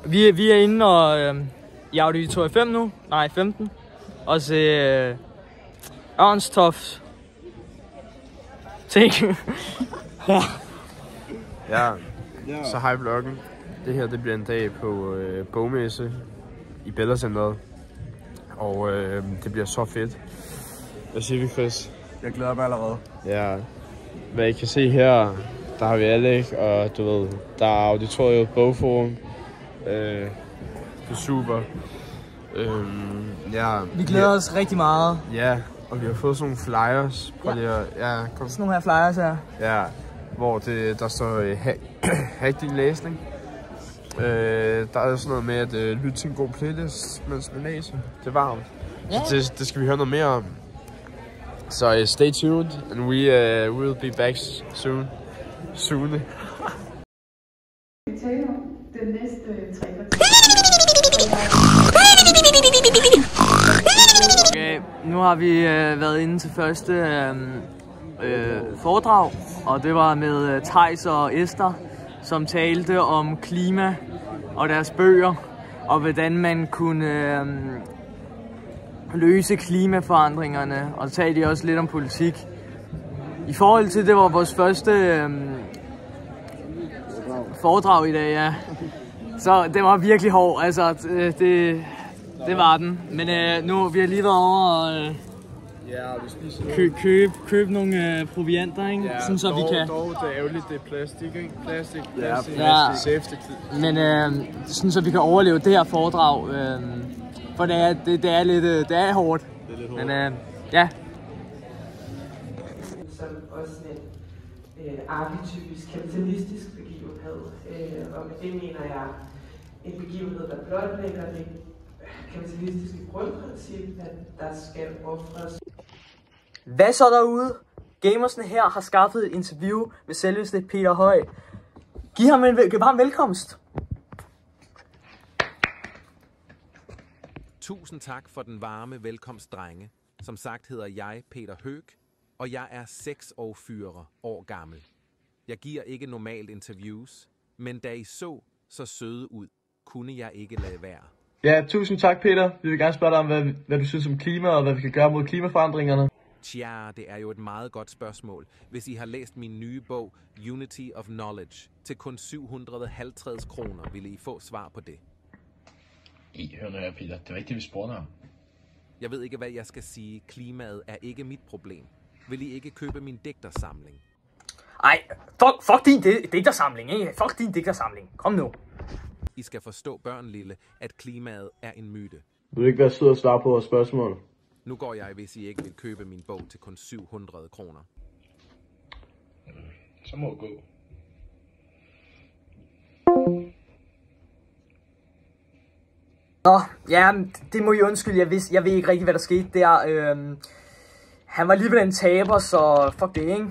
Vi er inde og i Auditorium 5 nu. Nej, 15. Og se Ørnstofts ting. Ja, så hej vloggen. Det her det bliver en dag på bogmesse i Bella Centeret. Og det bliver så fedt. Hvad siger vi, Chris? Jeg glæder mig allerede. Ja, hvad I kan se her, der har vi Alec, og du ved, der er Auditoriet Bogforum. Det er super. Ja, Vi glæder os rigtig meget. Ja, og vi har fået sådan nogle flyers. Prøv lige at, ja, kom. Sådan nogle her flyers her. Ja, hvor der står hack din læsning. Der er sådan noget med at lytte til en god playlist, mens man læser. Det er varmt. Ja. Så det skal vi høre noget mere om. Så stay tuned, and we will be back soon. Vi taler om den næste 3 kvarter. Okay, nu har vi været inde til første foredrag, og det var med Theis og Esther, som talte om klima og deres bøger, og hvordan man kunne løse klimaforandringerne, og så talte de også lidt om politik. I forhold til, det var vores første foredrag i dag, ja. Så det var virkelig hård, altså det var den. Men nu vi har lige været over og købe nogle provianter, ikke? Ja, sådan så vi kan. Dog, det er ærgerligt, det er plastik, ikke? Plastik. Ja. Safety. Men sådan så vi kan overleve det her foredrag, for det er lidt det er hårdt. Det er lidt hårdt. Men ja. Som også en arketypisk kapitalistisk begivenhed. Og med det mener jeg en begivenhed, der blotlægger det kapitalistiske grundprincip, at der skal ofres. Hvad så derude? Gamersne her har skaffet et interview med selveste Peter Høj. Giv ham en varm velkomst. Tusind tak for den varme velkomst, drenge. Som sagt hedder jeg Peter Høg, og jeg er 46 år gammel. Jeg giver ikke normalt interviews, men da I så søde ud, kunne jeg ikke lade være. Ja, tusind tak, Peter. Vi vil gerne spørge dig om, hvad du synes om klima, og hvad vi kan gøre mod klimaforandringerne. Tja, det er jo et meget godt spørgsmål. Hvis I har læst min nye bog, Unity of Knowledge, til kun 750 kroner, ville I få svar på det. Hør nu her, Peter. Det var ikke det, vi spurgte om. Jeg ved ikke, hvad jeg skal sige. Klimaet er ikke mit problem. Vil I ikke købe min digtersamling? Ej, fuck din digtersamling, ikke? Fuck din digtersamling. Kom nu. I skal forstå, børn lille, at klimaet er en myte. Vil du ikke være sød at svare på vores spørgsmål? Nu går jeg, hvis I ikke vil købe min bog til kun 700 kroner. Så må du gå. Nå, ja, det må I undskylde. Jeg ved ikke rigtig, hvad der skete der. Han var alligevel en taber, så fuck det, ikke?